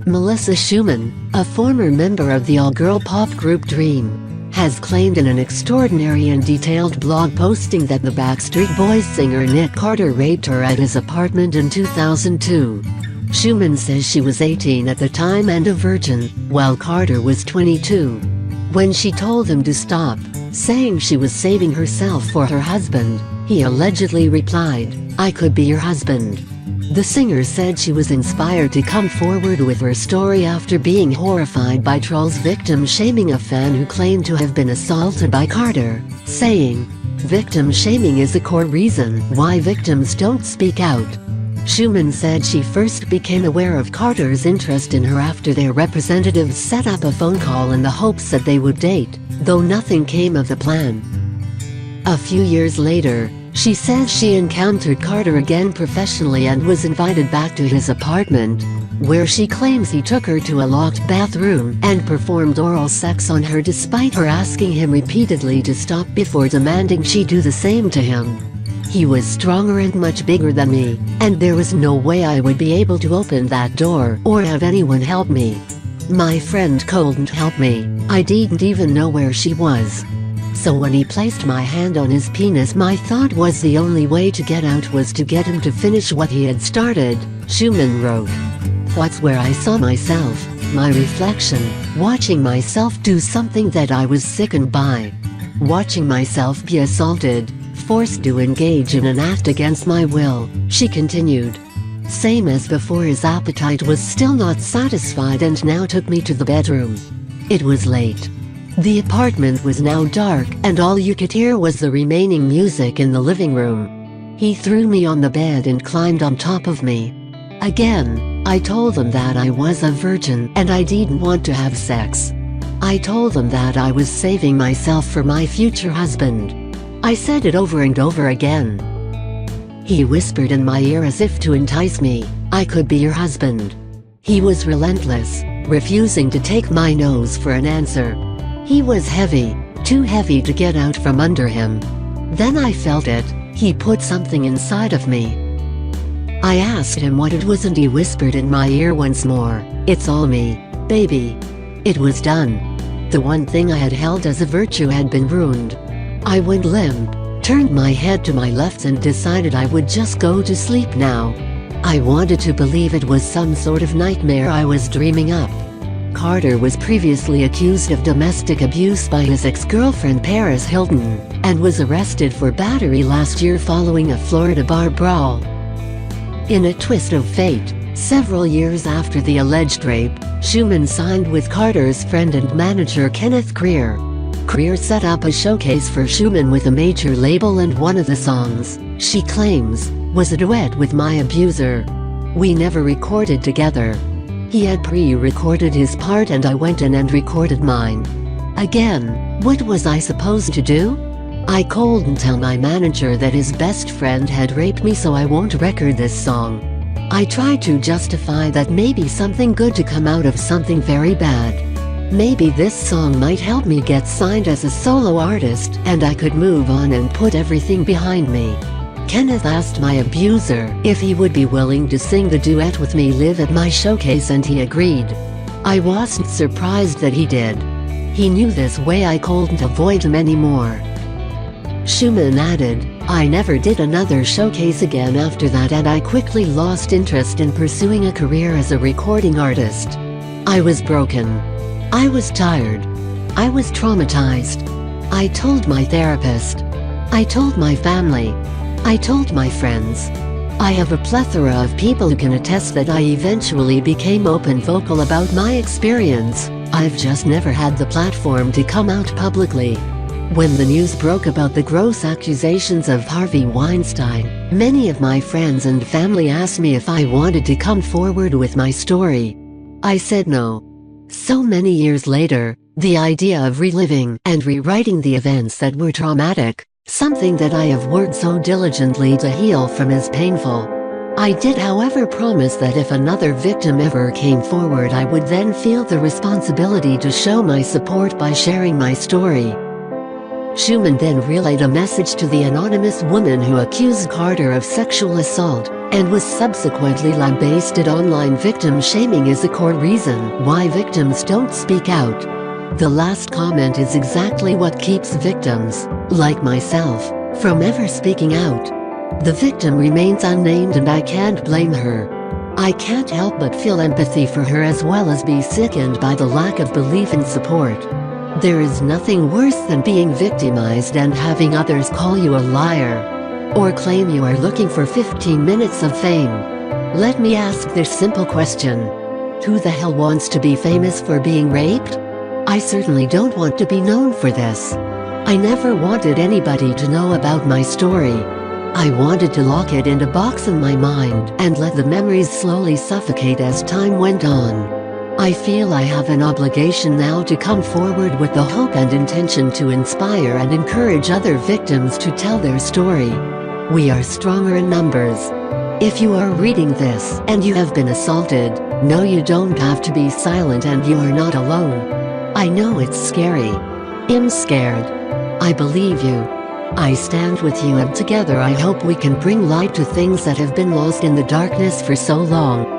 Melissa Schuman, a former member of the all-girl pop group Dream, has claimed in an extraordinary and detailed blog posting that the Backstreet Boys singer Nick Carter raped her at his apartment in 2002. Schuman says she was 18 at the time and a virgin, while Carter was 22. When she told him to stop, saying she was saving herself for her husband, he allegedly replied, "I could be your husband." The singer said she was inspired to come forward with her story after being horrified by trolls victim-shaming a fan who claimed to have been assaulted by Carter, saying, "Victim-shaming is a core reason why victims don't speak out." Schuman said she first became aware of Carter's interest in her after their representatives set up a phone call in the hopes that they would date, though nothing came of the plan. A few years later, she says she encountered Carter again professionally and was invited back to his apartment, where she claims he took her to a locked bathroom and performed oral sex on her despite her asking him repeatedly to stop before demanding she do the same to him. "He was stronger and much bigger than me, and there was no way I would be able to open that door or have anyone help me. My friend couldn't help me, I didn't even know where she was. So when he placed my hand on his penis, my thought was the only way to get out was to get him to finish what he had started," Schuman wrote. "That's where I saw myself, my reflection, watching myself do something that I was sickened by. Watching myself be assaulted, forced to engage in an act against my will," she continued. "Same as before, his appetite was still not satisfied and now took me to the bedroom. It was late. The apartment was now dark and all you could hear was the remaining music in the living room. He threw me on the bed and climbed on top of me. Again, I told him that I was a virgin and I didn't want to have sex. I told him that I was saving myself for my future husband. I said it over and over again. He whispered in my ear as if to entice me, 'I could be your husband.' He was relentless, refusing to take my nose for an answer. He was heavy, too heavy to get out from under him. Then I felt it, he put something inside of me. I asked him what it was and he whispered in my ear once more, 'It's all me, baby.' It was done. The one thing I had held as a virtue had been ruined. I went limp, turned my head to my left and decided I would just go to sleep now. I wanted to believe it was some sort of nightmare I was dreaming up." Carter was previously accused of domestic abuse by his ex-girlfriend Paris Hilton, and was arrested for battery last year following a Florida bar brawl. In a twist of fate, several years after the alleged rape, Schuman signed with Carter's friend and manager Kenneth Greer. Greer set up a showcase for Schuman with a major label, and one of the songs, she claims, was a duet with my abuser. "We never recorded together. He had pre-recorded his part and I went in and recorded mine. Again, what was I supposed to do? I couldn't tell my manager that his best friend had raped me, so I won't record this song. I tried to justify that maybe something good to come out of something very bad. Maybe this song might help me get signed as a solo artist and I could move on and put everything behind me." Kenneth asked my abuser if he would be willing to sing the duet with me live at my showcase and he agreed. I wasn't surprised that he did. He knew this way I couldn't avoid him anymore. Schuman added, "I never did another showcase again after that and I quickly lost interest in pursuing a career as a recording artist. I was broken. I was tired. I was traumatized. I told my therapist. I told my family. I told my friends. I have a plethora of people who can attest that I eventually became open vocal about my experience. I've just never had the platform to come out publicly." When the news broke about the gross accusations of Harvey Weinstein, many of my friends and family asked me if I wanted to come forward with my story. I said no. So many years later, the idea of reliving and rewriting the events that were traumatic, something that I have worked so diligently to heal from, is painful. I did, however, promise that if another victim ever came forward I would then feel the responsibility to show my support by sharing my story. Schuman then relayed a message to the anonymous woman who accused Carter of sexual assault, and was subsequently lambasted. Online victim shaming is a core reason why victims don't speak out. The last comment is exactly what keeps victims, like myself, from ever speaking out. The victim remains unnamed and I can't blame her. I can't help but feel empathy for her as well as be sickened by the lack of belief and support. There is nothing worse than being victimized and having others call you a liar, or claim you are looking for 15 minutes of fame. Let me ask this simple question. Who the hell wants to be famous for being raped? I certainly don't want to be known for this. I never wanted anybody to know about my story. I wanted to lock it in a box in my mind and let the memories slowly suffocate as time went on. I feel I have an obligation now to come forward with the hope and intention to inspire and encourage other victims to tell their story. We are stronger in numbers. If you are reading this and you have been assaulted, know you don't have to be silent and you are not alone. I know it's scary. I'm scared. I believe you. I stand with you, and together I hope we can bring light to things that have been lost in the darkness for so long.